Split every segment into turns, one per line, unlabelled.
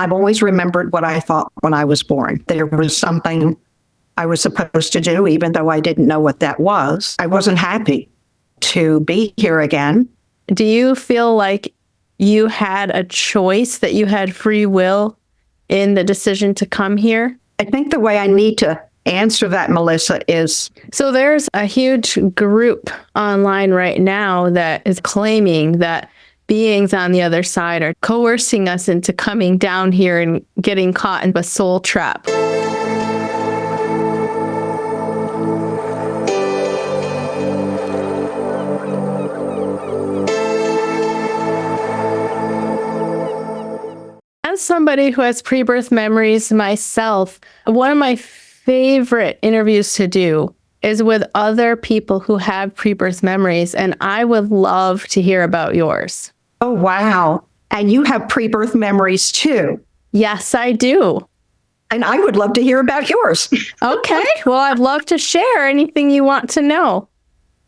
I've always remembered what I thought when I was born. There was something I was supposed to do, even though I didn't know what that was. I wasn't happy to be here again.
Do you feel like you had a choice, that you had free will in the decision to come here?
I think the way I need to answer that, Melissa, is...
So there's a huge group online right now that is claiming that beings on the other side are coercing us into coming down here and getting caught in a soul trap. As somebody who has pre-birth memories myself, one of my favorite interviews to do is with other people who have pre-birth memories, and I would love to hear about yours.
Oh, wow. And you have pre-birth memories too.
Yes, I do.
And I would love to hear about yours.
Okay. Well, I'd love to share anything you want to know.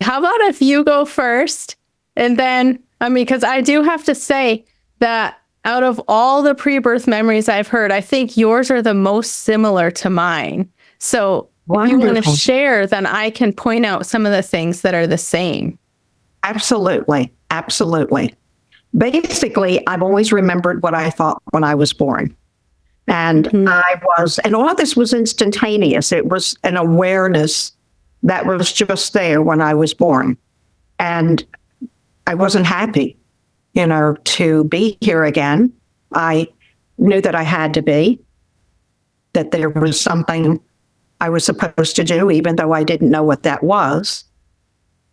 How about if you go first? And then, because I do have to say that out of all the pre-birth memories I've heard, I think yours are the most similar to mine. So if you want to share, then I can point out some of the things that are the same.
Absolutely. Absolutely. Basically, I've always remembered what I thought when I was born. And and all of this was instantaneous. It was an awareness that was just there when I was born. And I wasn't happy, to be here again. I knew that I had to be, that there was something I was supposed to do, even though I didn't know what that was.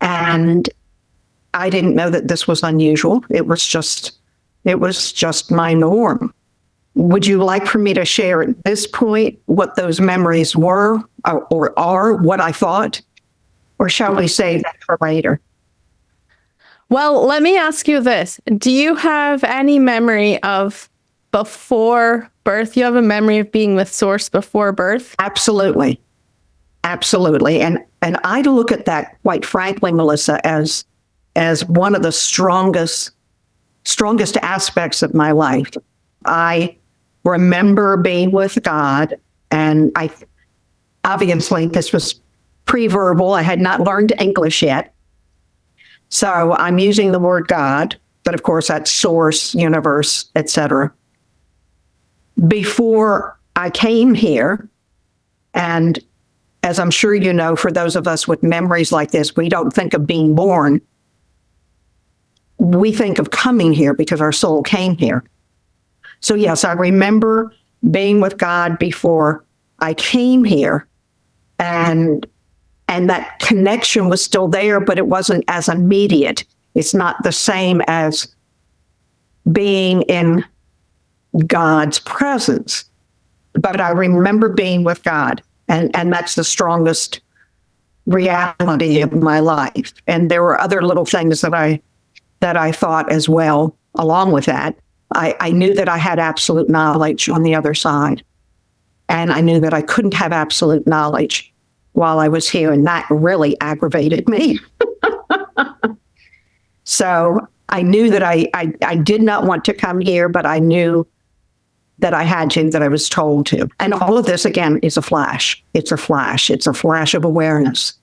And I didn't know that this was unusual. It was just my norm. Would you like for me to share at this point what those memories were or are, what I thought? Or shall we save that for later?
Well, let me ask you this. Do you have any memory of before birth? You have a memory of being with Source before birth?
Absolutely. Absolutely. And I look at that, quite frankly, Melissa, as one of the strongest aspects of my life. I remember being with God, and obviously this was pre-verbal. I had not learned English yet. So I'm using the word God, but of course that's source, universe, etc. Before I came here, and as I'm sure you know, for those of us with memories like this, we don't think of being born. We think of coming here because our soul came here. So yes, I remember being with God before I came here, and that connection was still there, but it wasn't as immediate. It's not the same as being in God's presence. But I remember being with God, and that's the strongest reality of my life. And there were other little things that I thought as well along with that. I knew that I had absolute knowledge on the other side. And I knew that I couldn't have absolute knowledge while I was here, and that really aggravated me. So I knew that I did not want to come here, but I knew that I had to, that I was told to. And all of this, again, is a flash. It's a flash. It's a flash of awareness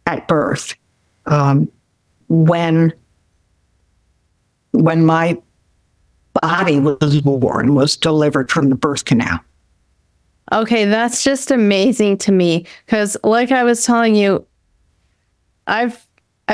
at birth. When my body was delivered from the birth canal.
Okay, that's just amazing to me, because like I was telling you, I've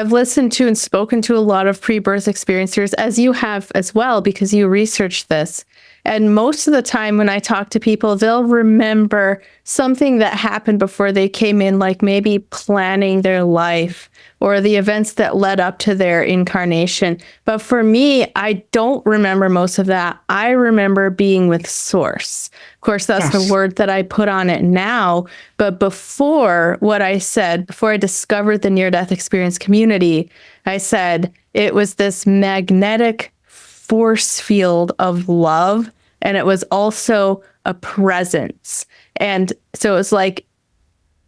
listened to and spoken to a lot of pre-birth experiencers, as you have as well, because you researched this. And most of the time when I talk to people, they'll remember something that happened before they came in, like maybe planning their life or the events that led up to their incarnation. But for me, I don't remember most of that. I remember being with Source. Of course, that's the word that I put on it now. But before what I said, before I discovered the near-death experience community, I said it was this magnetic force field of love, and it was also a presence. And so it's like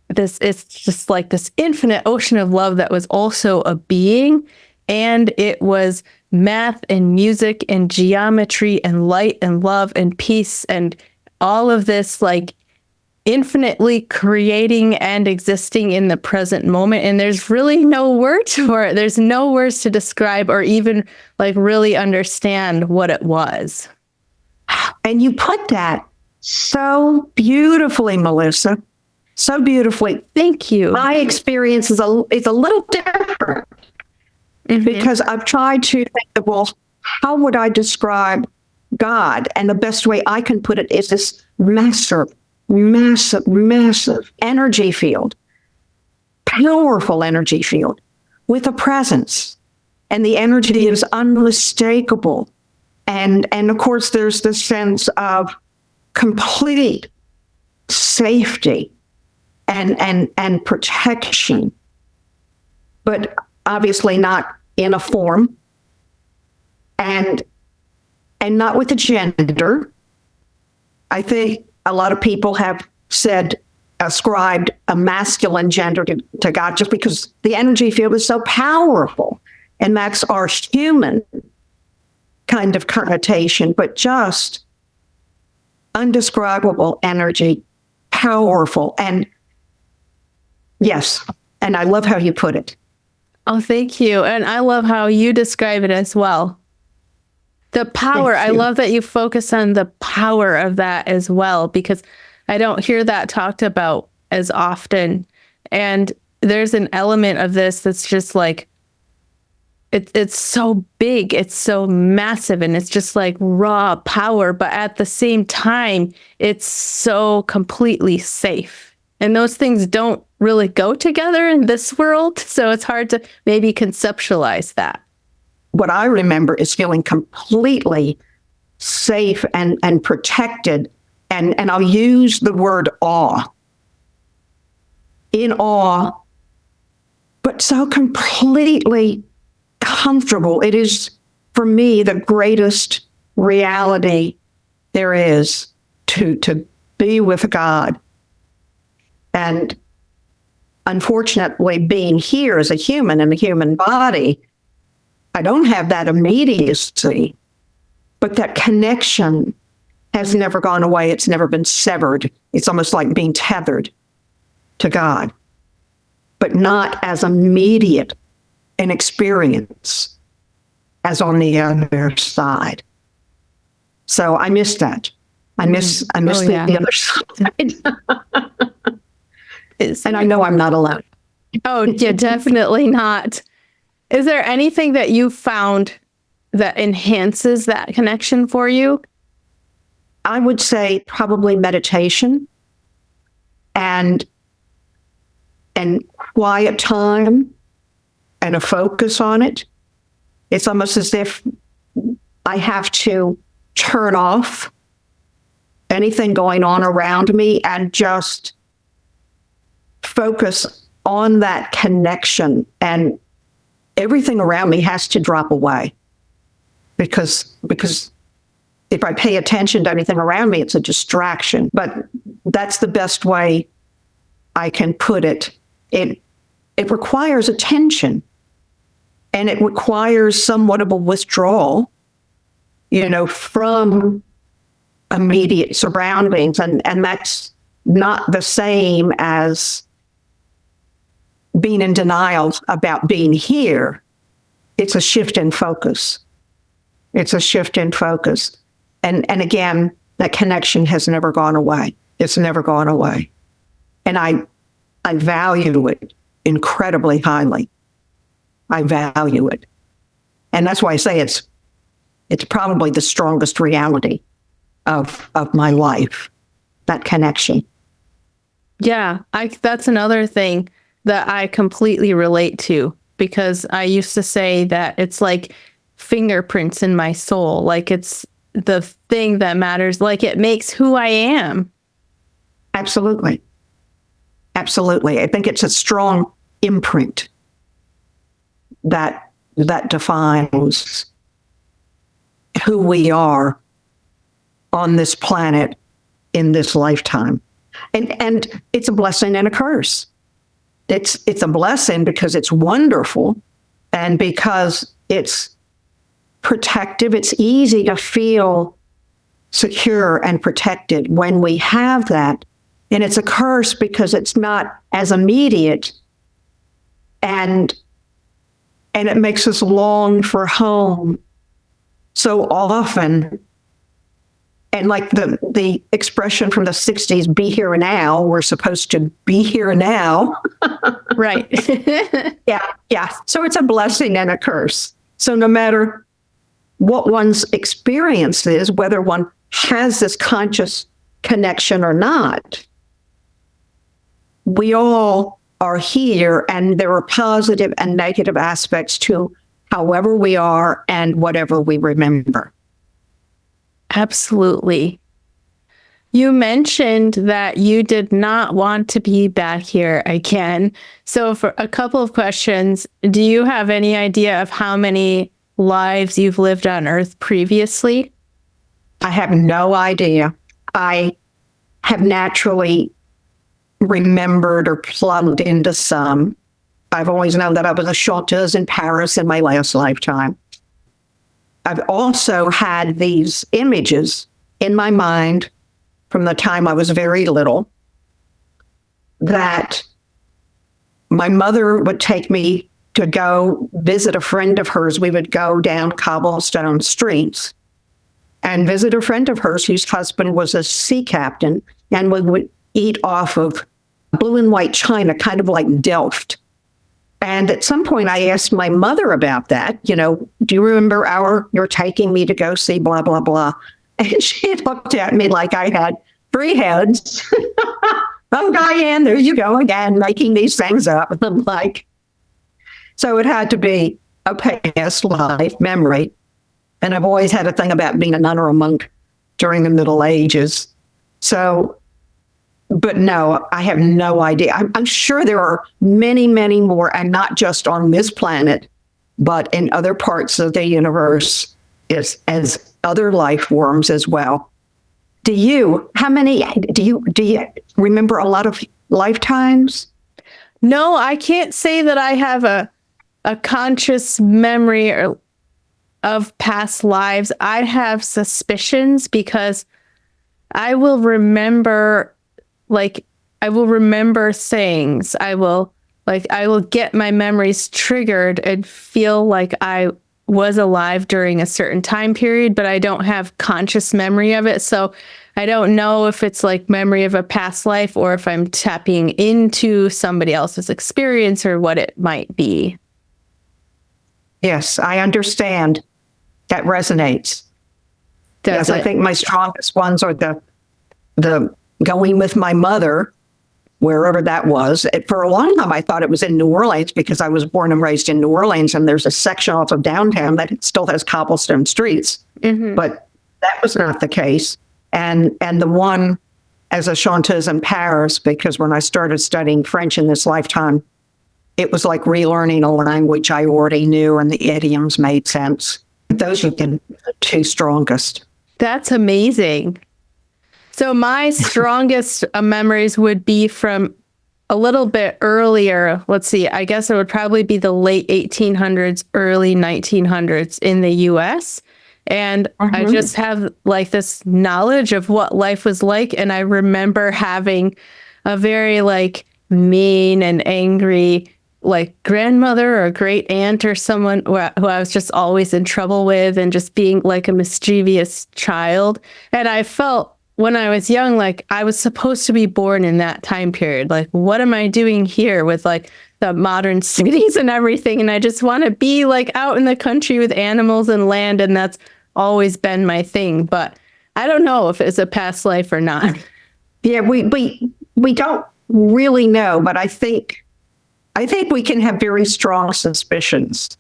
this, it's just like this infinite ocean of love that was also a being, and it was math and music and geometry and light and love and peace and all of this, like infinitely creating and existing in the present moment. And there's really no words for it. There's no words to describe or even like really understand what it was.
And you put that so beautifully, Melissa. So beautifully.
Thank you.
My experience is a little different because I've tried to think of, well, how would I describe God? And the best way I can put it is this massive energy field, powerful energy field with a presence. And the energy is unmistakable. And of course, there's this sense of complete safety and protection, but obviously not in a form and not with a gender. I think a lot of people have ascribed a masculine gender to God just because the energy field is so powerful. And that's our human kind of connotation, but just undescribable energy, powerful. And yes, and I love how you put it.
Oh, thank you. And I love how you describe it as well. The power, I love that you focus on the power of that as well, because I don't hear that talked about as often. And there's an element of this that's just like, it's so big, it's so massive, and it's just like raw power. But at the same time, it's so completely safe. And those things don't really go together in this world. So it's hard to maybe conceptualize that.
What I remember is feeling completely safe and protected. And I'll use the word awe. In awe, but so completely comfortable. It is, for me, the greatest reality there is to be with God. And unfortunately, being here as a human in the human body, I don't have that immediacy, but that connection has never gone away. It's never been severed. It's almost like being tethered to God, but not as immediate an experience as on the other side. So I miss that. I miss the other side. And I know I'm not alone.
Oh, yeah, definitely not. Is there anything that you found that enhances that connection for you?
I would say probably meditation and quiet time and a focus on it. It's almost as if I have to turn off anything going on around me and just focus on that connection, and everything around me has to drop away because if I pay attention to anything around me, it's a distraction. But that's the best way I can put it. It requires attention, and it requires somewhat of a withdrawal, from immediate surroundings. And that's not the same as being in denial about being here. It's a shift in focus. It's a shift in focus. And again, that connection has never gone away. It's never gone away. And I value it incredibly highly. I value it. And that's why I say it's probably the strongest reality of my life, that connection.
Yeah, that's another thing that I completely relate to, because I used to say that it's like fingerprints in my soul. Like it's the thing that matters. Like it makes who I am.
Absolutely. Absolutely. I think it's a strong imprint that defines who we are on this planet in this lifetime. And it's a blessing and a curse. It's a blessing because it's wonderful, and because it's protective. It's easy to feel secure and protected when we have that. And it's a curse because it's not as immediate, and it makes us long for home so often. And like the expression from the 60s, be here now, we're supposed to be here now.
Right.
Yeah. So it's a blessing and a curse. So no matter what one's experience is, whether one has this conscious connection or not, we all are here, and there are positive and negative aspects to however we are and whatever we remember.
Absolutely. You mentioned that you did not want to be back here again. So for a couple of questions, do you have any idea of how many lives you've lived on Earth previously?
I have no idea. I have naturally remembered or plugged into some. I've always known that I was a chanteuse in Paris in my last lifetime. I've also had these images in my mind from the time I was very little that my mother would take me to go visit a friend of hers. We would go down cobblestone streets and visit a friend of hers whose husband was a sea captain, and we would eat off of blue and white china, kind of like Delft. And at some point I asked my mother about that. You know, do you remember you're taking me to go see blah, blah, blah. And she looked at me like I had 3 heads. Oh, Diane, there you go again, making these things up. And I'm like, so it had to be a past life memory. And I've always had a thing about being a nun or a monk during the Middle Ages. So, but no, I have no idea. I'm sure there are many, many more, and not just on this planet, but in other parts of the universe as other life forms as well. Do you remember a lot of lifetimes?
No, I can't say that I have a conscious memory of past lives. I have suspicions because I will remember things. I will get my memories triggered and feel like I was alive during a certain time period, but I don't have conscious memory of it. So I don't know if it's like memory of a past life or if I'm tapping into somebody else's experience or what it might be.
Yes, I understand. That resonates. Yes, I think my strongest ones are the going with my mother, wherever that was. For a long time, I thought it was in New Orleans because I was born and raised in New Orleans, and there's a section off of downtown that still has cobblestone streets. Mm-hmm. But that was not the case. And the one as a chanteuse in Paris, because when I started studying French in this lifetime, it was like relearning a language I already knew, and the idioms made sense. Those are the 2 strongest.
That's amazing. So my strongest memories would be from a little bit earlier. Let's see, I guess it would probably be the late 1800s, early 1900s in the US. And I just have like this knowledge of what life was like. And I remember having a very like mean and angry like grandmother or great aunt or someone who I was just always in trouble with, and just being like a mischievous child. And I felt when I was young, like I was supposed to be born in that time period. Like, what am I doing here with like the modern cities and everything? And I just want to be like out in the country with animals and land. And that's always been my thing. But I don't know if it's a past life or not.
Yeah, we don't really know, but I think we can have very strong suspicions.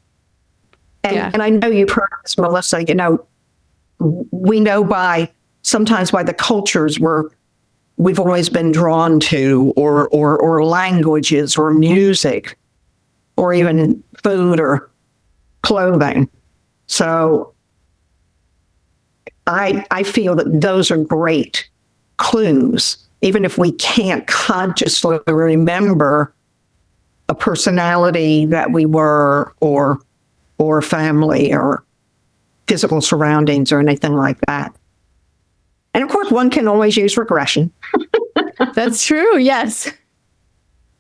And I know you've heard this, Melissa, you know, we know sometimes by the cultures we've always been drawn to, or languages or music, or even food or clothing. So I feel that those are great clues, even if we can't consciously remember a personality that we were, or family, or physical surroundings or anything like that. And of course, one can always use regression.
That's true. Yes.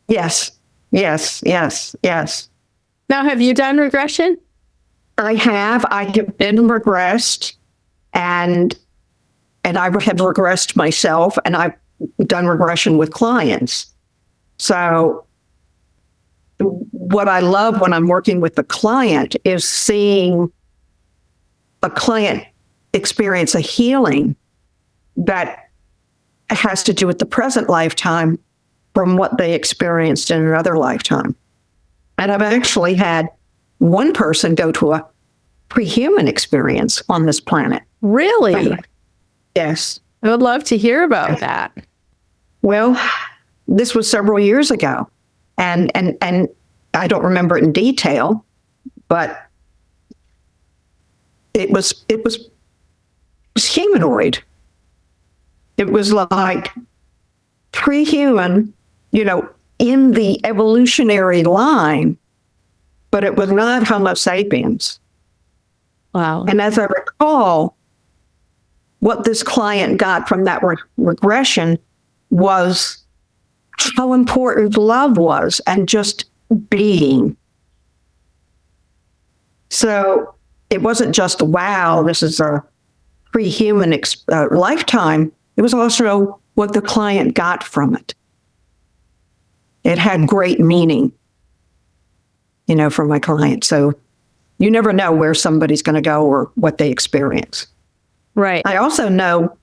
Yes, yes, yes, yes.
Now, have you done regression?
I have been regressed, and I have regressed myself, and I've done regression with clients. So what I love when I'm working with the client is seeing a client experience a healing that has to do with the present lifetime from what they experienced in another lifetime. And I've actually had one person go to a pre-human experience on this planet.
Really?
Yes.
I would love to hear about that.
Well, this was several years ago, and I don't remember it in detail, but it was humanoid. It was like pre-human, in the evolutionary line, but it was not Homo sapiens.
Wow.
And as I recall, what this client got from that regression was how important love was and just being. So it wasn't just, wow, this is a pre-human lifetime. It was also what the client got from it. It had great meaning, for my client. So you never know where somebody's going to go or what they experience.
Right.
I also know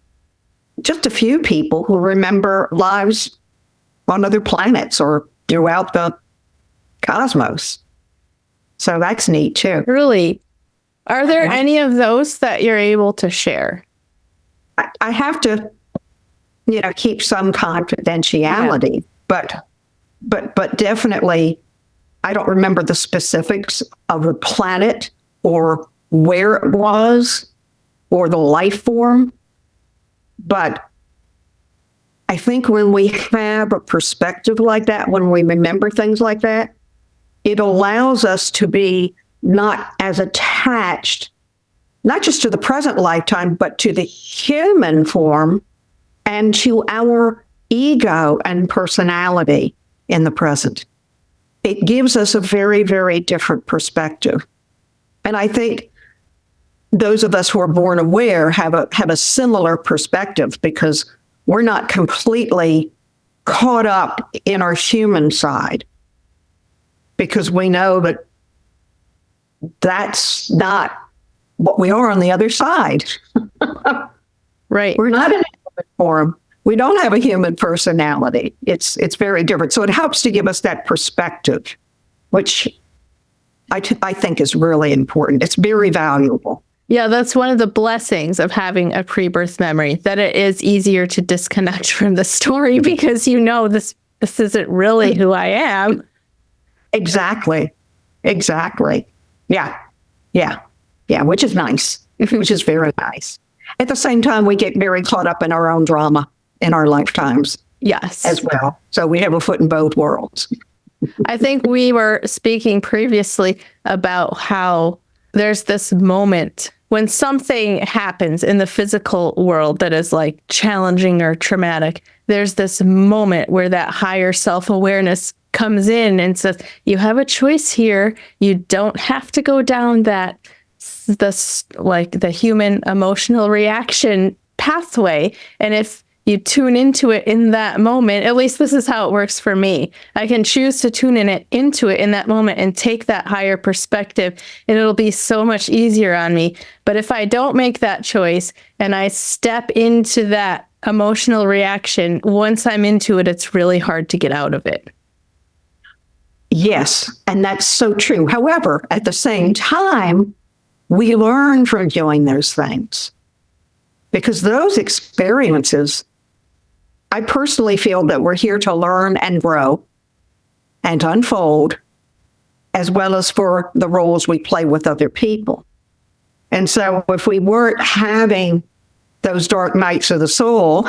just a few people who remember lives on other planets or throughout the cosmos. So that's neat too.
Really? Are there any of those that you're able to share?
I have to, keep some confidentiality, but definitely I don't remember the specifics of the planet or where it was or the life form. But I think when we have a perspective like that, when we remember things like that, it allows us to be not as attached, not just to the present lifetime, but to the human form and to our ego and personality in the present. It gives us a very, very different perspective. And I think those of us who are born aware have a similar perspective because we're not completely caught up in our human side because we know that that's not what we are on the other side.
Right.
We're not in a human form. We don't have a human personality. It's very different. So it helps to give us that perspective, which I think is really important. It's very valuable.
Yeah, that's one of the blessings of having a pre-birth memory, that it is easier to disconnect from the story because this isn't really who I am.
Exactly. Yeah, which is nice, which is very nice. At the same time, we get very caught up in our own drama in our lifetimes.
Yes.
As well. So we have a foot in both worlds.
I think we were speaking previously about how there's this moment when something happens in the physical world that is like challenging or traumatic. There's this moment where that higher self-awareness comes in and says, you have a choice here. You don't have to go down the human emotional reaction pathway. And if you tune into it in that moment, at least this is how it works for me. I can choose to tune into it in that moment and take that higher perspective, and it'll be so much easier on me. But if I don't make that choice and I step into that emotional reaction, once I'm into it, it's really hard to get out of it.
Yes, and that's so true. However, at the same time, we learn from doing those things because those experiences, I personally feel that we're here to learn and grow and unfold, as well as for the roles we play with other people. And so if we weren't having those dark nights of the soul,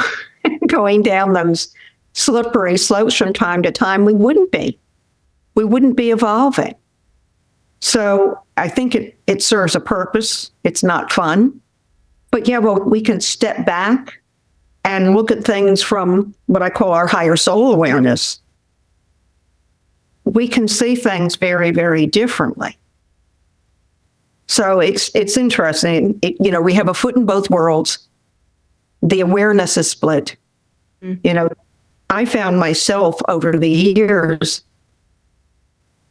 going down those slippery slopes from time to time, we wouldn't be. We wouldn't be evolving. So I think it serves a purpose. It's not fun. But yeah, well, we can step back and look at things from what I call our higher soul awareness. We can see things very, very differently. So it's interesting. We have a foot in both worlds. The awareness is split. I found myself over the years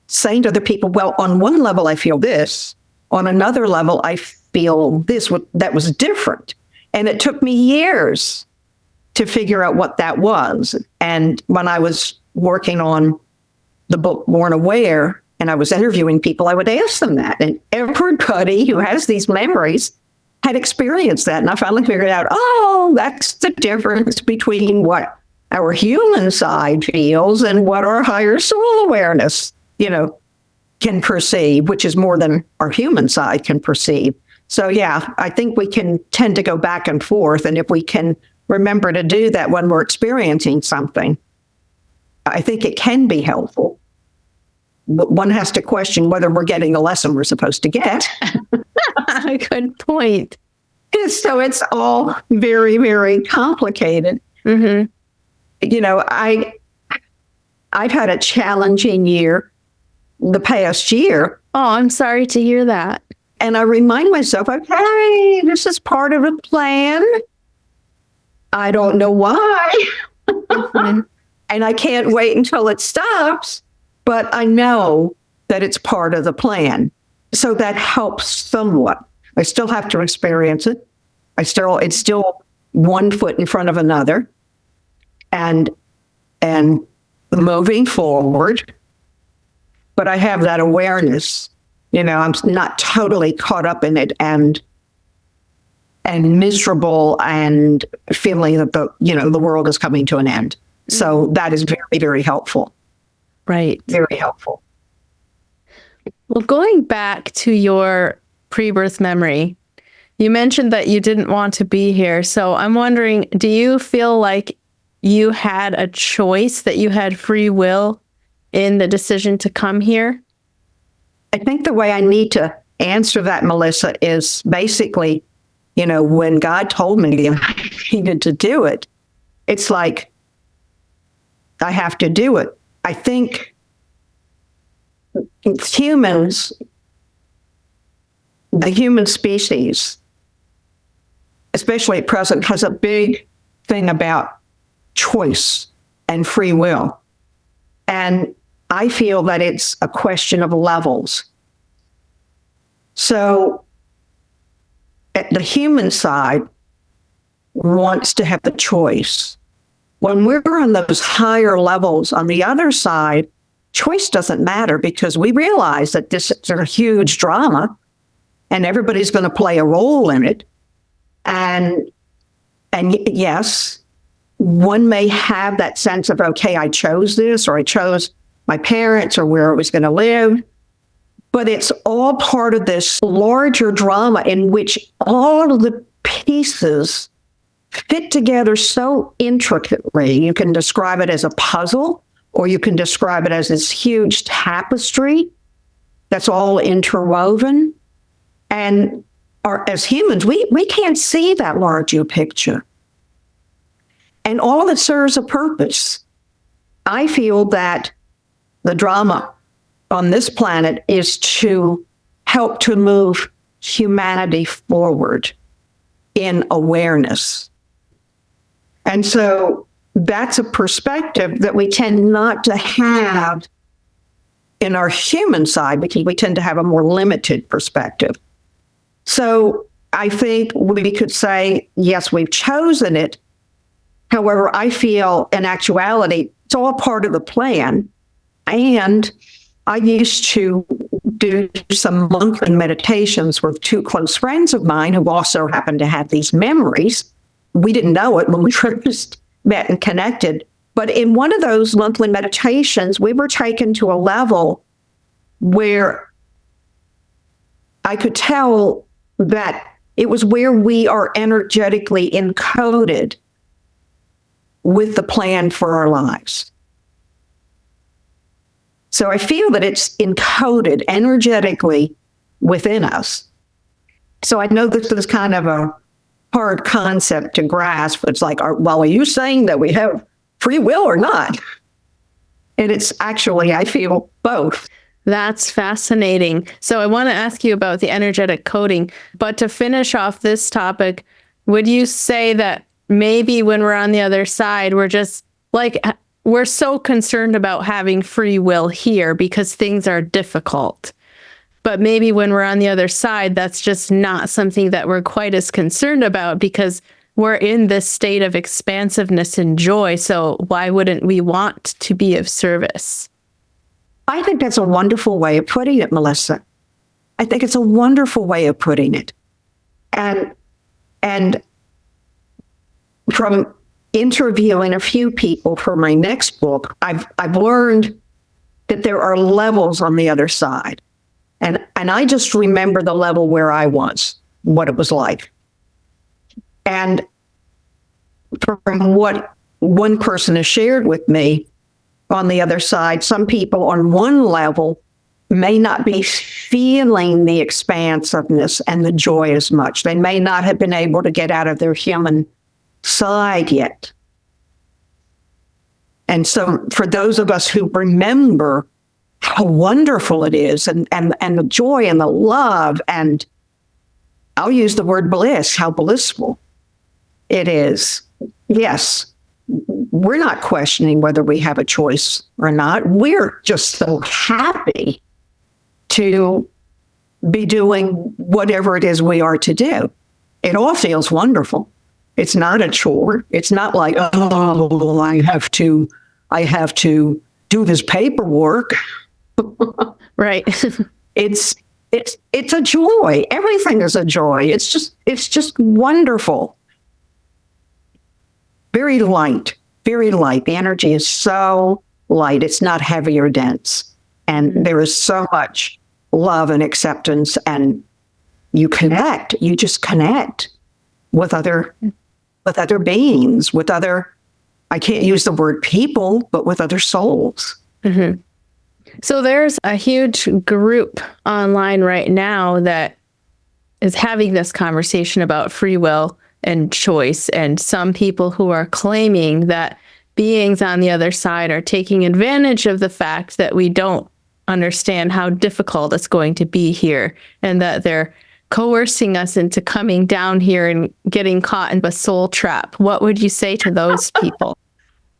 saying to other people, well, on one level, I feel this. On another level, I feel this. That was different. And it took me years to figure out what that was. And when I was working on the book Born Aware, and I was interviewing people, I would ask them that. And everybody who has these memories had experienced that. And I finally figured out, oh, that's the difference between what our human side feels and what our higher soul awareness, can perceive, which is more than our human side can perceive. So yeah, I think we can tend to go back and forth. And if we can remember to do that when we're experiencing something, I think it can be helpful. But one has to question whether we're getting the lesson we're supposed to get.
Good point.
So it's all very, very complicated.
Mm-hmm.
I've had a challenging year the past year.
Oh, I'm sorry to hear that.
And I remind myself, okay, this is part of the plan. I don't know why.
Mm-hmm.
And I can't wait until it stops. But I know that it's part of the plan. So that helps somewhat. I still have to experience it. It's still one foot in front of another. And moving forward. But I have that awareness. I'm not totally caught up in it and miserable and feeling that the world is coming to an end. So that is very, very helpful.
Right.
Very helpful.
Well, going back to your pre-birth memory, you mentioned that you didn't want to be here. So I'm wondering, do you feel like you had a choice, that you had free will in the decision to come here?
I think the way I need to answer that, Melissa, is basically, when God told me I needed to do it, it's like, I have to do it. I think humans, the human species, especially at present, has a big thing about choice and free will. And I feel that it's a question of levels. So the human side wants to have the choice. When we're on those higher levels on the other side, choice doesn't matter because we realize that this is a huge drama and everybody's going to play a role in it. And yes, one may have that sense of, okay, I chose this, or I chose my parents, or where I was going to live. But it's all part of this larger drama in which all of the pieces fit together so intricately. You can describe it as a puzzle, or you can describe it as this huge tapestry that's all interwoven. And as humans, we can't see that larger picture. And all of it serves a purpose. I feel that the drama on this planet is to help to move humanity forward in awareness. And so that's a perspective that we tend not to have in our human side because we tend to have a more limited perspective. So I think we could say, yes, we've chosen it. However, I feel in actuality, it's all part of the plan. And I used to do some monthly meditations with two close friends of mine who also happened to have these memories. We didn't know it when we first met and connected. But in one of those monthly meditations, we were taken to a level where I could tell that it was where we are energetically encoded with the plan for our lives. So I feel that it's encoded energetically within us. So I know this is kind of a hard concept to grasp. It's like, well, are you saying that we have free will or not? And it's actually, I feel both.
That's fascinating. So I want to ask you about the energetic coding. But to finish off this topic, would you say that maybe when we're on the other side, we're just like, we're so concerned about having free will here because things are difficult. But maybe when we're on the other side, that's just not something that we're quite as concerned about because we're in this state of expansiveness and joy. So why wouldn't we want to be of service?
I think that's a wonderful way of putting it, Melissa. I think it's a wonderful way of putting it. And from interviewing a few people for my next book, I've learned that there are levels on the other side. And I just remember the level where I was, what it was like. And from what one person has shared with me, on the other side, some people on one level may not be feeling the expansiveness and the joy as much. They may not have been able to get out of their human side yet. And so for those of us who remember how wonderful it is and the joy and the love, and I'll use the word bliss, how blissful it is. Yes, we're not questioning whether we have a choice or not. We're just so happy to be doing whatever it is we are to do. It all feels wonderful. It's not a chore. It's not like, oh, I have to do this paperwork.
Right.
It's a joy. Everything is a joy. It's just wonderful. Very light, very light. The energy is so light. It's not heavy or dense. And there is so much love and acceptance, and you just connect with other beings, with other, I can't use the word people, but with other souls.
Mm-hmm. So there's a huge group online right now that is having this conversation about free will and choice, and some people who are claiming that beings on the other side are taking advantage of the fact that we don't understand how difficult it's going to be here, and that they're coercing us into coming down here and getting caught in a soul trap. What would you say to those people?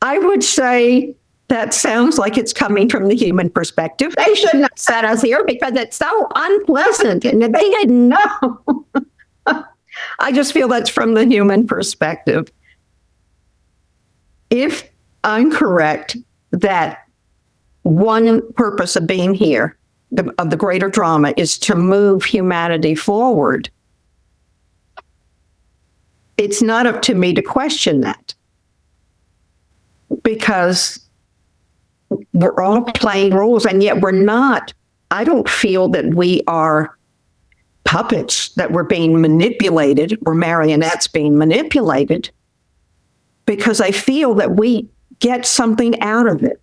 I would say that sounds like it's coming from the human perspective. They shouldn't have set us here because it's so unpleasant and they didn't know. I just feel that's from the human perspective. If I'm correct that one purpose of being here, of the greater drama, is to move humanity forward, it's not up to me to question that, because we're all playing roles, and yet we're not. I don't feel that we are puppets, that we're being manipulated, or marionettes being manipulated, because I feel that we get something out of it.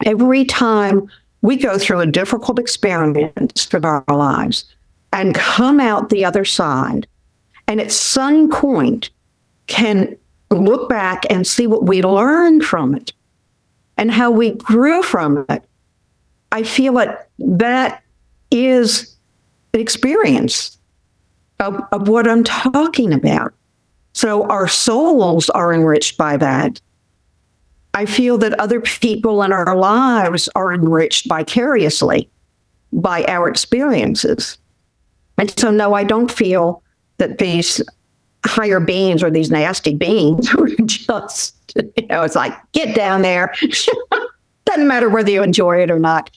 Every time we go through a difficult experience of our lives and come out the other side, and at some point can look back and see what we learned from it and how we grew from it, I feel that that is an experience of what I'm talking about. So our souls are enriched by that. I feel that other people in our lives are enriched vicariously by our experiences. And so, no, I don't feel that these higher beings or these nasty beings are just, it's like, get down there. Doesn't matter whether you enjoy it or not.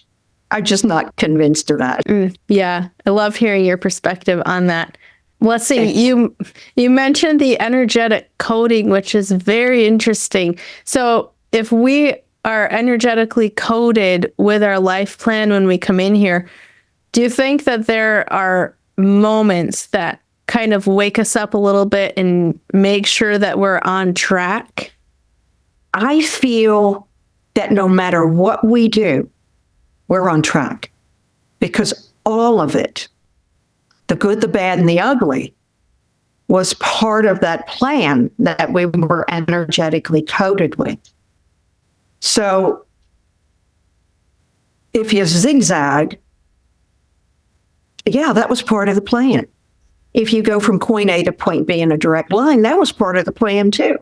I'm just not convinced of that.
Yeah, I love hearing your perspective on that. Let's see, you mentioned the energetic coding, which is very interesting. So if we are energetically coded with our life plan when we come in here, do you think that there are moments that kind of wake us up a little bit and make sure that we're on track?
I feel that no matter what we do, we're on track. Because all of it, the good, the bad, and the ugly, was part of that plan that we were energetically coded with. So if you zigzag, yeah, that was part of the plan. If you go from point A to point B in a direct line, that was part of the plan too.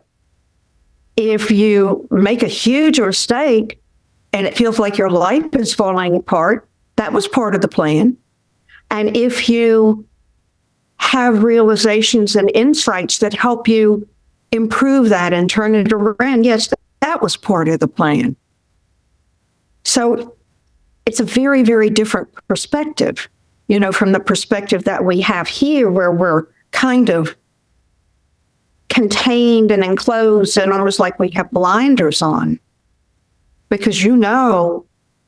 If you make a huge mistake and it feels like your life is falling apart, that was part of the plan. And if you have realizations and insights that help you improve that and turn it around, yes, that was part of the plan. So it's a very, very different perspective, from the perspective that we have here, where we're kind of contained and enclosed and almost like we have blinders on. Because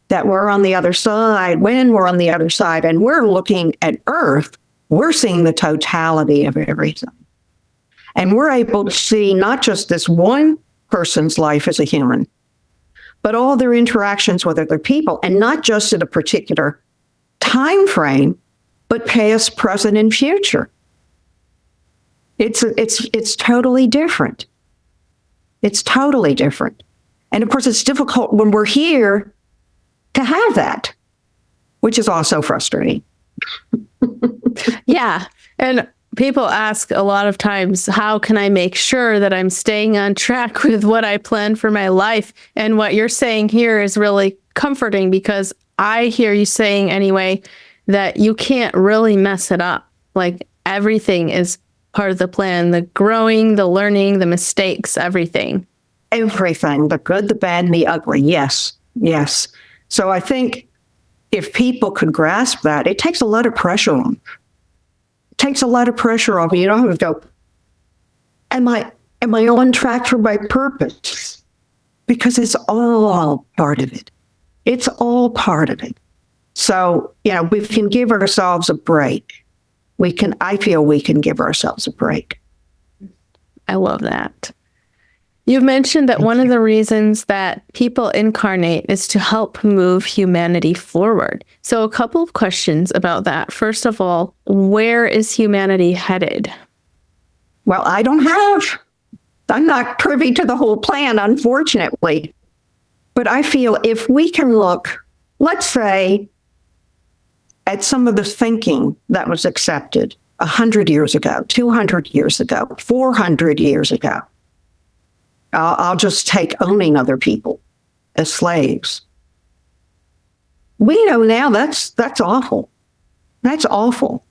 that we're on the other side, when we're on the other side and we're looking at Earth, we're seeing the totality of everything. And we're able to see not just this one person's life as a human, but all their interactions with other people, and not just at a particular time frame, but past, present, and future. It's totally different. It's totally different. And of course, it's difficult when we're here to have that, which is also frustrating.
Yeah. And people ask a lot of times, how can I make sure that I'm staying on track with what I plan for my life? And what you're saying here is really comforting, because I hear you saying anyway that you can't really mess it up. Like, everything is part of the plan, the growing, the learning, the mistakes, everything.
Everything, the good, the bad, and the ugly. Yes, yes. So I think if people could grasp that, it takes a lot of pressure on. It takes a lot of pressure off. You don't have to go, am I on track for my purpose? Because it's all part of it. It's all part of it. So, we can give ourselves a break. I feel we can give ourselves a break.
I love that. You've mentioned that one of the reasons that people incarnate is to help move humanity forward. So a couple of questions about that. First of all, where is humanity headed?
Well, I'm not privy to the whole plan, unfortunately. But I feel if we can look, let's say, at some of the thinking that was accepted 100 years ago, 200 years ago, 400 years ago. I'll just take owning other people as slaves. We know now that's awful. That's awful.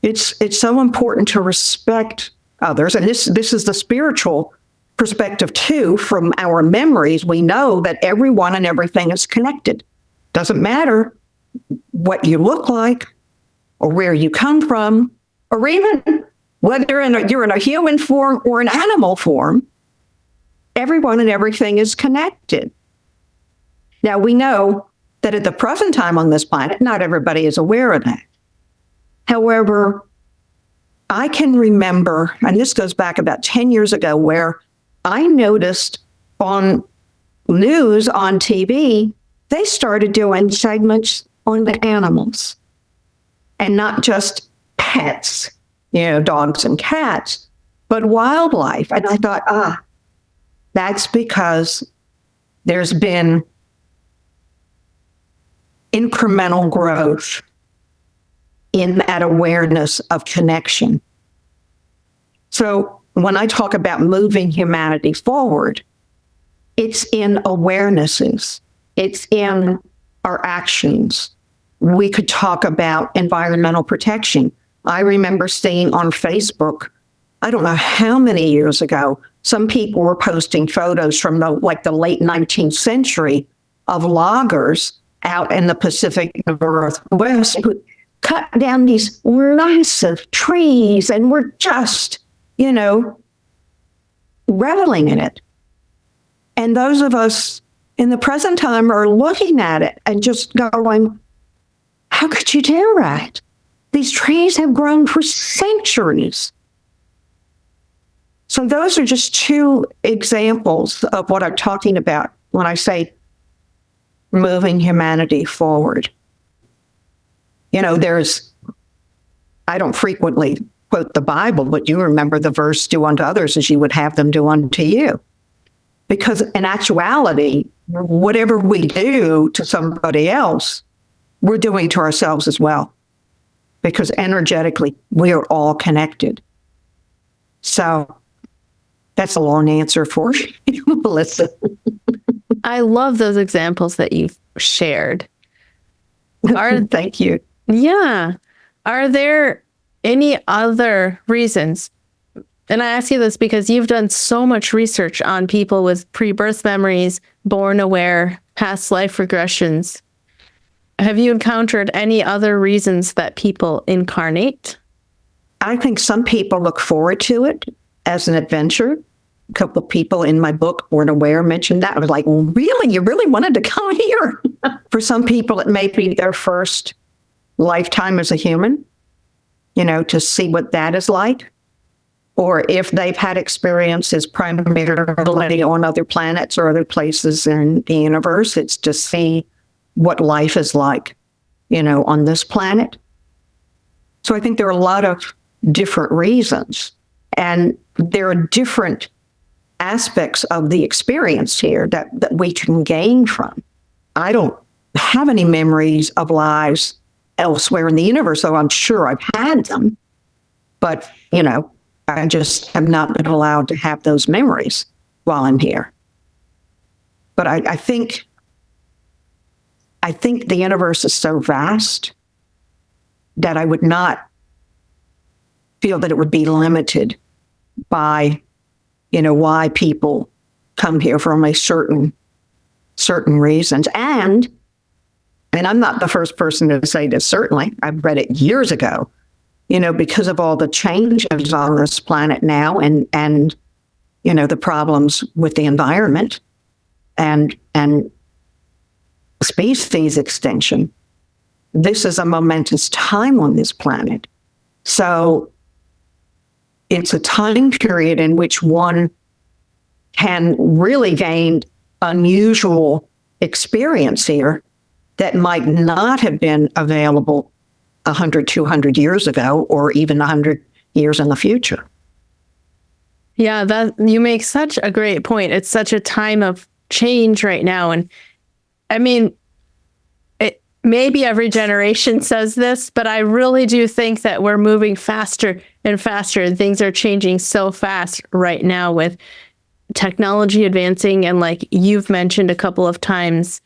It's so important to respect others. And this is the spiritual perspective too. From our memories, we know that everyone and everything is connected. Doesn't matter what you look like or where you come from, or even whether you're in a human form or an animal form. Everyone and everything is connected. Now, we know that at the present time on this planet, not everybody is aware of that. However, I can remember, and this goes back about 10 years ago, where I noticed on news, on TV, they started doing segments on the animals, and not just pets, dogs and cats, but wildlife. And I thought, that's because there's been incremental growth in that awareness of connection. So when I talk about moving humanity forward, it's in awarenesses. It's in our actions. We could talk about environmental protection. I remember seeing on Facebook, I don't know how many years ago, some people were posting photos from the late 19th century of loggers out in the Pacific Northwest who cut down these massive trees and were just, reveling in it. And those of us in the present time are looking at it and just going, how could you do that? These trees have grown for centuries. So those are just two examples of what I'm talking about when I say moving humanity forward. I don't frequently quote the Bible, but you remember the verse, do unto others as you would have them do unto you. Because in actuality, whatever we do to somebody else, we're doing to ourselves as well. Because energetically, we are all connected. So that's a long answer for you, Melissa.
I love those examples that you've shared.
Thank you.
Yeah. Are there any other reasons? And I ask you this because you've done so much research on people with pre-birth memories, born aware, past life regressions. Have you encountered any other reasons that people incarnate?
I think some people look forward to it as an adventure. A couple of people in my book, Born Aware, mentioned that. I was like, well, really? You really wanted to come here? For some people, it may be their first lifetime as a human, to see what that is like. Or if they've had experiences primarily on other planets or other places in the universe, it's to see what life is like, on this planet. So I think there are a lot of different reasons. And there are different aspects of the experience here that we can gain from. I don't have any memories of lives elsewhere in the universe, so I'm sure I've had them. But, I just have not been allowed to have those memories while I'm here. But I think the universe is so vast that I would not feel that it would be limited by, why people come here from a certain reasons. And I'm not the first person to say this, certainly. I've read it years ago, because of all the changes on this planet now and the problems with the environment and species extinction. This is a momentous time on this planet. So it's a time period in which one can really gain unusual experience here that might not have been available 100, 200 years ago, or even 100 years in the future.
Yeah, that you make such a great point. It's such a time of change right now. And I mean, maybe every generation says this, but I really do think that we're moving faster and faster, and things are changing so fast right now with technology advancing. And like you've mentioned a couple of times,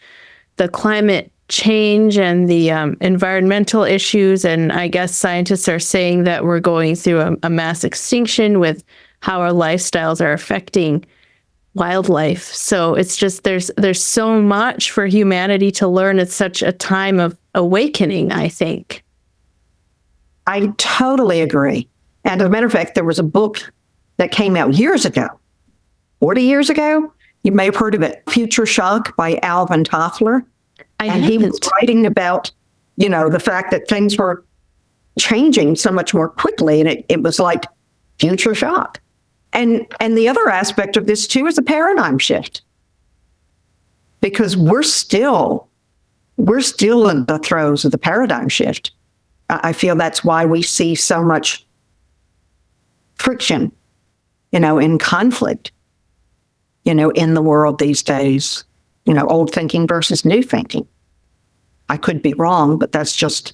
the climate change and the environmental issues. And I guess scientists are saying that we're going through a mass extinction with how our lifestyles are affecting wildlife. So it's just there's so much for humanity to learn. It's such a time of awakening, I think.
I totally agree. And as a matter of fact, there was a book that came out years ago, 40 years ago. You may have heard of it, Future Shock by Alvin Toffler. And he was writing about, the fact that things were changing so much more quickly. And it was like future shock. And the other aspect of this, too, is a paradigm shift. Because we're still in the throes of the paradigm shift. I feel that's why we see so much friction, in conflict, in the world these days. Old thinking versus new thinking. I could be wrong, but that's just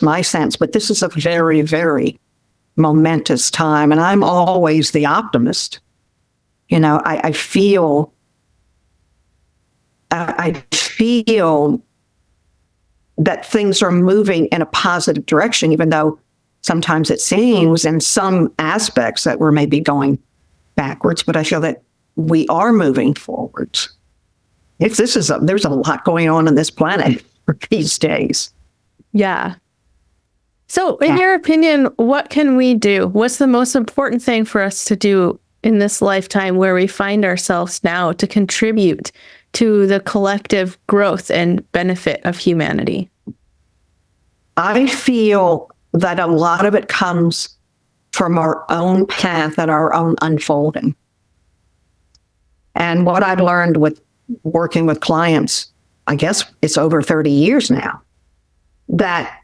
my sense. But this is a very, very momentous time, and I'm always the optimist. I feel that things are moving in a positive direction, even though sometimes it seems in some aspects that we're maybe going backwards. But I feel that we are moving forwards. There's a lot going on this planet these days.
Yeah. So in your opinion, what can we do? What's the most important thing for us to do in this lifetime where we find ourselves now to contribute to the collective growth and benefit of humanity?
I feel that a lot of it comes from our own path and our own unfolding. And what I've learned with working with clients I guess it's over 30 years now, that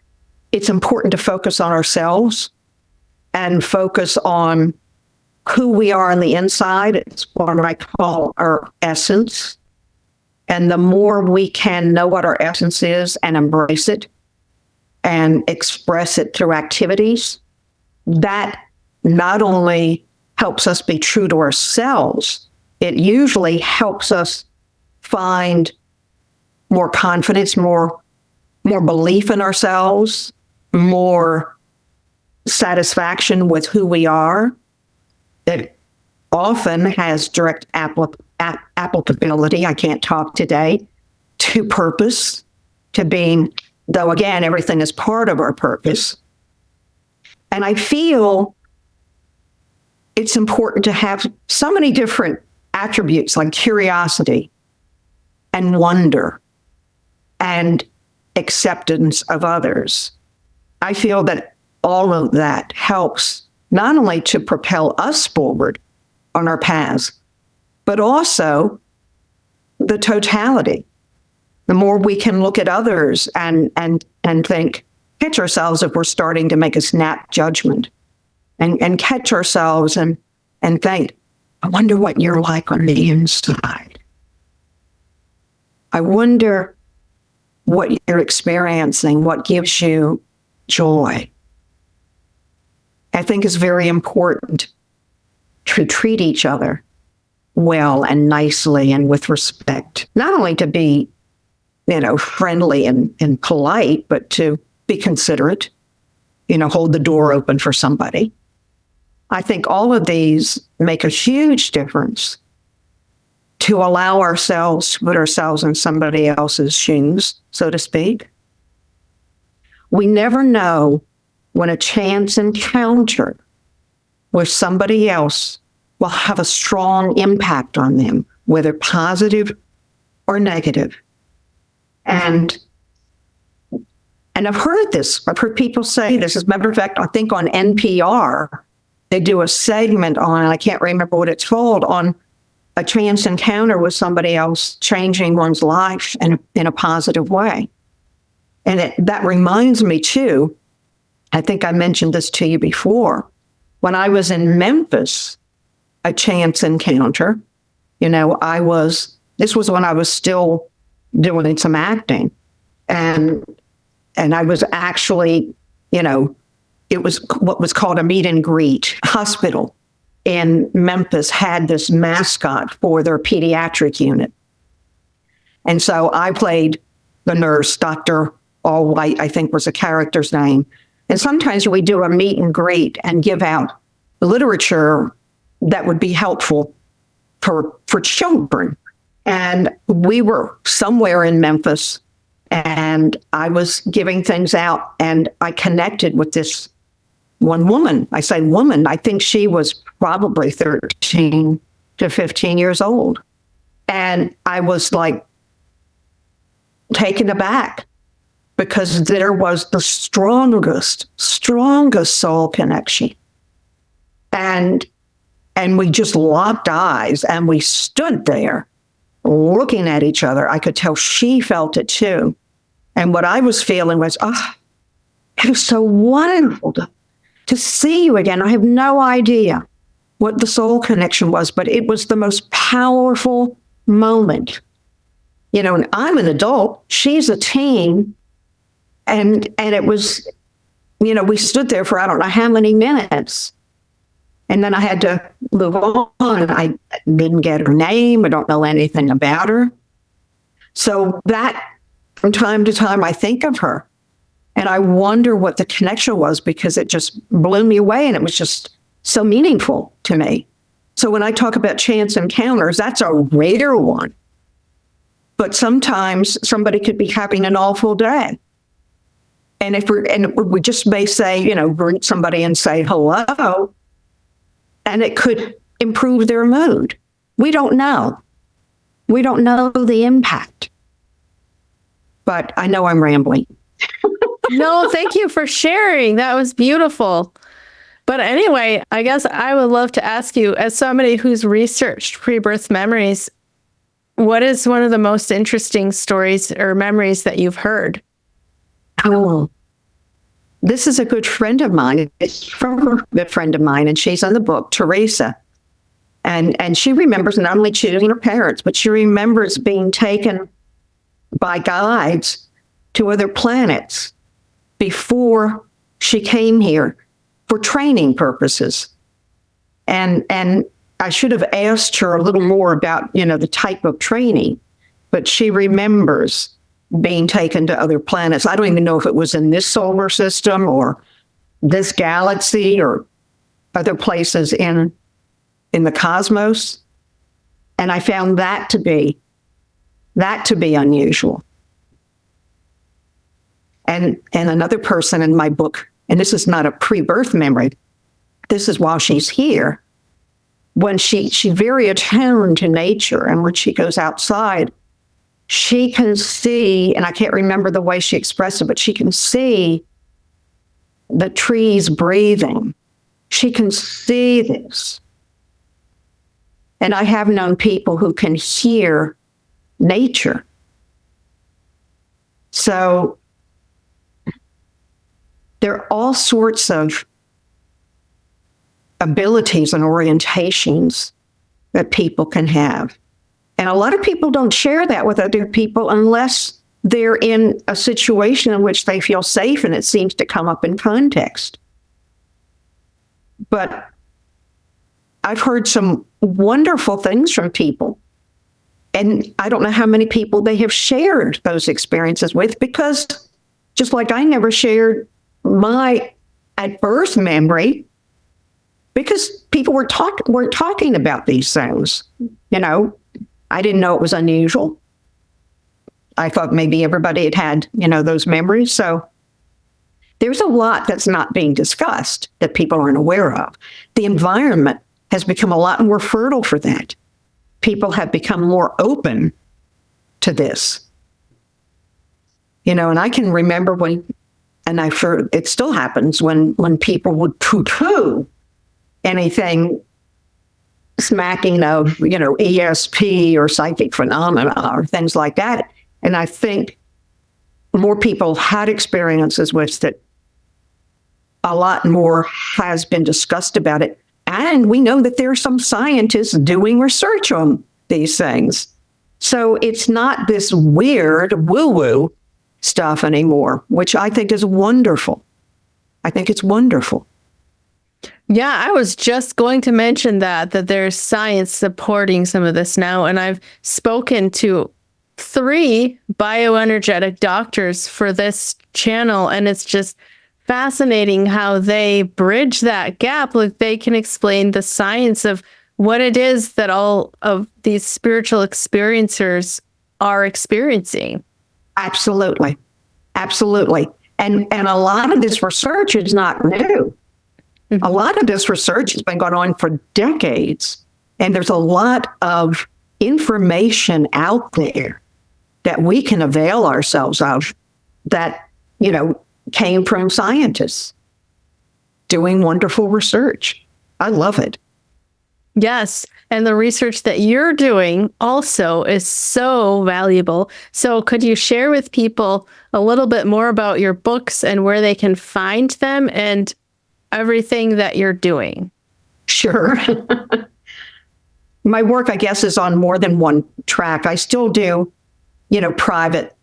it's important to focus on ourselves and focus on who we are on the inside. It's what I call our essence. And the more we can know what our essence is and embrace it and express it through activities, that not only helps us be true to ourselves, it usually helps us find more confidence, more belief in ourselves, more satisfaction with who we are. It often has direct applicability, I can't talk today, to purpose, to being, though again, everything is part of our purpose. And I feel it's important to have so many different attributes like curiosity and wonder and acceptance of others. I feel that all of that helps not only to propel us forward on our paths, but also the totality. The more we can look at others and think, catch ourselves if we're starting to make a snap judgment, and catch ourselves and think, I wonder what you're like on the inside. I wonder what you're experiencing, what gives you joy. I think it's very important to treat each other well and nicely and with respect. Not only to be, friendly and polite, but to be considerate, hold the door open for somebody. I think all of these make a huge difference to allow ourselves to put ourselves in somebody else's shoes, so to speak. We never know when a chance encounter with somebody else will have a strong impact on them, whether positive or negative. And I've heard this. I've heard people say this. As a matter of fact, I think on NPR, they do a segment on, I can't remember what it's called, on a chance encounter with somebody else changing one's life in a positive way. And that reminds me too, I think I mentioned this to you before, when I was in Memphis, a chance encounter, this was when I was still doing some acting. And I was actually, it was what was called a meet and greet. Hospital in Memphis had this mascot for their pediatric unit. And so I played the nurse, Dr. All White, I think was a character's name. And sometimes we do a meet and greet and give out literature that would be helpful for children. And we were somewhere in Memphis, and I was giving things out, and I connected with this one woman. I say woman, I think she was probably 13 to 15 years old. And I was like taken aback because there was the strongest soul connection. And we just locked eyes and we stood there looking at each other. I could tell she felt it too. And what I was feeling was, it was so wonderful to see you again. I have no idea what the soul connection was, but it was the most powerful moment. And I'm an adult, she's a teen, and it was, we stood there for I don't know how many minutes. And then I had to move on. I didn't get her name. I don't know anything about her. So that, from time to time, I think of her. And I wonder what the connection was, because it just blew me away. And it was just so meaningful to me. So when I talk about chance encounters, that's a rare one. But sometimes somebody could be having an awful day. And we just may say, greet somebody and say hello, and it could improve their mood. We don't know. We don't know the impact. But I know I'm rambling.
No, thank you for sharing. That was beautiful. But anyway, I guess I would love to ask you, as somebody who's researched pre-birth memories, What is one of the most interesting stories or memories that you've heard?
Oh, this is a good friend of mine. It's from a good friend of mine, and she's in the book, Teresa. And she remembers not only choosing her parents, but she remembers being taken by guides to other planets before she came here for training purposes. And I should have asked her a little more about, the type of training, but she remembers being taken to other planets. I don't even know if it was in this solar system or this galaxy or other places in the cosmos. And I found that to be unusual. And another person in my book, and this is not a pre-birth memory, this is while she's here, when she's very attuned to nature, and when she goes outside, she can see, and I can't remember the way she expressed it, but she can see the trees breathing. She can see this. And I have known people who can hear nature. So there are all sorts of abilities and orientations that people can have. And a lot of people don't share that with other people unless they're in a situation in which they feel safe and it seems to come up in context. But I've heard some wonderful things from people. And I don't know how many people they have shared those experiences with, because just like I never shared my at birth memory, because people weren't talking about these things. I didn't know it was unusual. I thought maybe everybody had those memories. So there's a lot that's not being discussed that people aren't aware of. The environment has become a lot more fertile for that. People have become more open to this. And I can remember and I'm sure it still happens, when people would poo-poo anything smacking of, ESP or psychic phenomena or things like that. And I think more people had experiences with it. A lot more has been discussed about it. And we know that there are some scientists doing research on these things. So it's not this weird woo-woo stuff anymore, which I think is wonderful. I think it's wonderful.
Yeah, I was just going to mention that there's science supporting some of this now. And I've spoken to 3 bioenergetic doctors for this channel. And it's just fascinating how they bridge that gap. Like, they can explain the science of what it is that all of these spiritual experiencers are experiencing.
Absolutely. Absolutely. And a lot of this research is not new. A lot of this research has been going on for decades, and there's a lot of information out there that we can avail ourselves of that, came from scientists doing wonderful research. I love it.
Yes. And the research that you're doing also is so valuable. So could you share with people a little bit more about your books and where they can find them and everything that you're doing?
Sure. My work, I guess, is on more than one track. I still do, private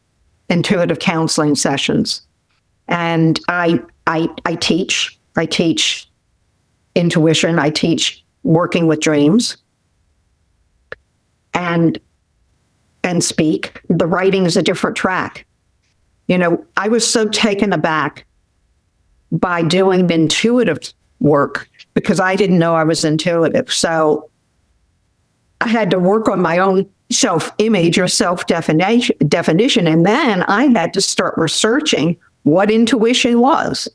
intuitive counseling sessions. And I teach. I teach intuition. I teach working with dreams and speak. The writing is a different track. I was so taken aback by doing intuitive work because I didn't know I was intuitive. So I had to work on my own self-image or self-definition. And then I had to start researching what intuition was.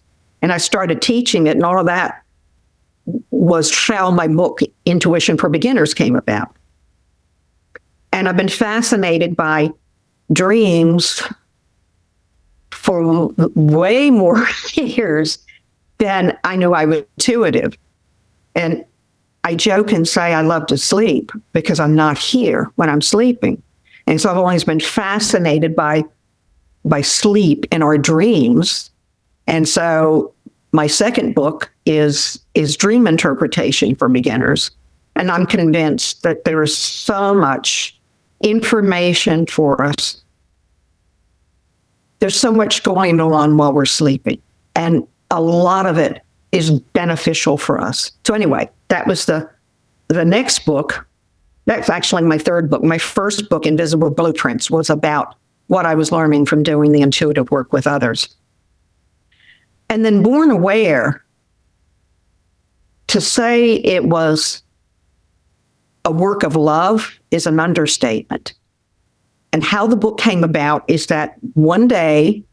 And I started teaching it, and all of that was how my book, Intuition for Beginners, came about. And I've been fascinated by dreams for way more years than I knew I was intuitive. And I joke and say I love to sleep because I'm not here when I'm sleeping. And so I've always been fascinated by sleep in our dreams. And so my second book is Dream Interpretation for Beginners. And I'm convinced that there is so much information for us. There's so much going on while we're sleeping. And a lot of it is beneficial for us. So anyway, that was the next book. That's actually my third book. My first book, Invisible Blueprints, was about what I was learning from doing the intuitive work with others. And then Born Aware, to say it was a work of love is an understatement. And how the book came about is that one day,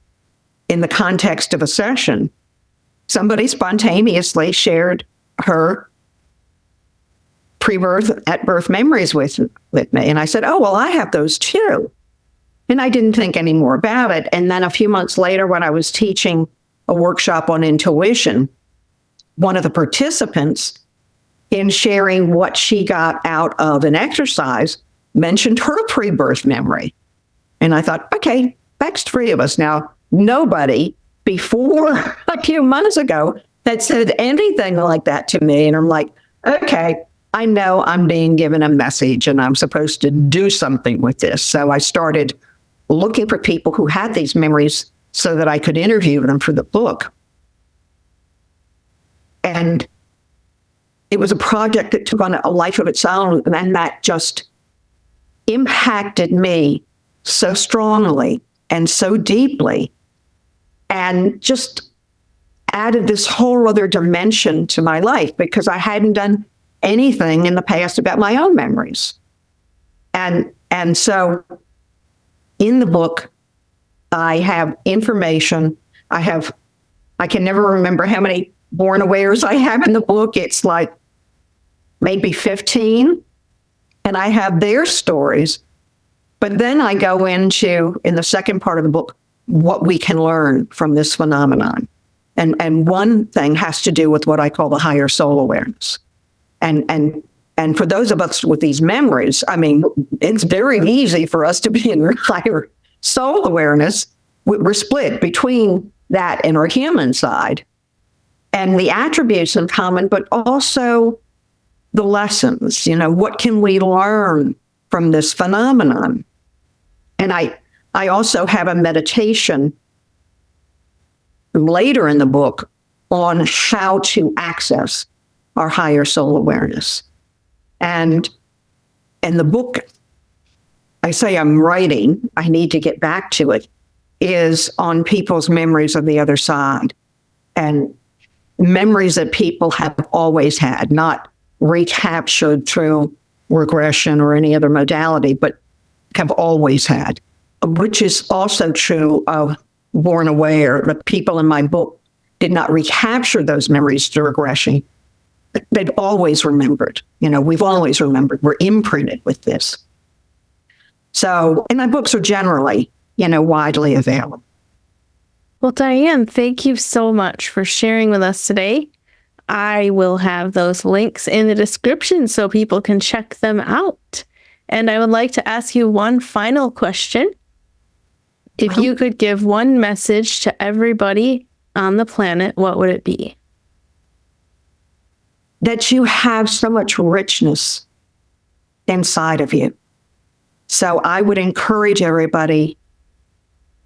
in the context of a session, somebody spontaneously shared her pre-birth, at-birth memories with me. And I said, oh, well, I have those too. And I didn't think any more about it. And then a few months later, when I was teaching a workshop on intuition, one of the participants, in sharing what she got out of an exercise, mentioned her pre-birth memory. And I thought, okay, that's three of us. Now, nobody before a few months ago had said anything like that to me. And I'm like, okay, I know I'm being given a message and I'm supposed to do something with this. So I started looking for people who had these memories so that I could interview them for the book. And it was a project that took on a life of its own, and that just impacted me so strongly and so deeply, and just added this whole other dimension to my life because I hadn't done anything in the past about my own memories. And so in the book, I have information. I can never remember how many Born Awares I have in the book. It's like maybe 15. And I have their stories. But then I go into, in the second part of the book, what we can learn from this phenomenon. And one thing has to do with what I call the higher soul awareness. And for those of us with these memories, I mean, it's very easy for us to be in higher soul awareness. We're split between that and our human side. And the attributes in common, but also the lessons. What can we learn from this phenomenon? And I also have a meditation later in the book on how to access our higher soul awareness. And the book, I say I'm writing, I need to get back to it, is on people's memories of the other side. And memories that people have always had, not recaptured through regression or any other modality, but have always had, which is also true of Born Aware. The people in my book did not recapture those memories through regression. They'd always remembered. We've always remembered. We're imprinted with this. So, and my books are generally, widely available.
Well, Diane, thank you so much for sharing with us today. I will have those links in the description so people can check them out. And I would like to ask you one final question. If you could give one message to everybody on the planet, what would it be?
That you have so much richness inside of you. So I would encourage everybody,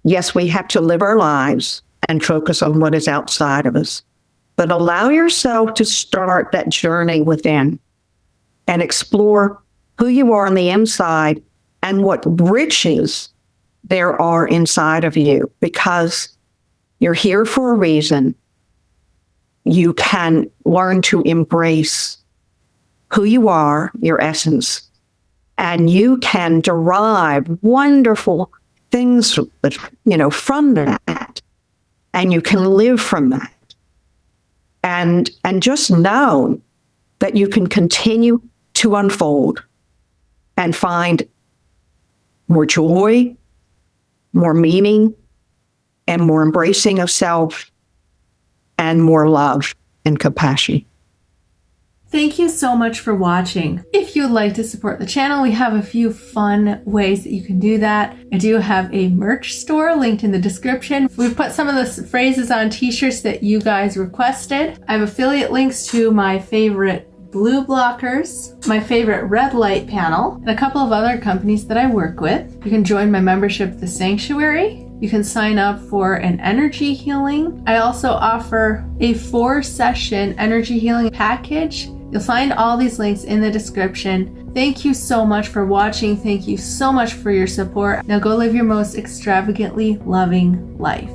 yes, we have to live our lives and focus on what is outside of us, but allow yourself to start that journey within and explore who you are on the inside and what riches there are inside of you, because you're here for a reason. You can learn to embrace who you are, your essence, and you can derive wonderful things, from that, and you can live from that. And just know that you can continue to unfold and find more joy, more meaning, and more embracing of self, and more love and compassion.
Thank you so much for watching. If you'd like to support the channel, we have a few fun ways that you can do that. I do have a merch store linked in the description. We've put some of the phrases on t-shirts that you guys requested. I have affiliate links to my favorite blue blockers, my favorite red light panel, and a couple of other companies that I work with. You can join my membership at the Sanctuary. You can sign up for an energy healing. I also offer a 4-session energy healing package. You'll find all these links in the description. Thank you so much for watching. Thank you so much for your support. Now go live your most extravagantly loving life.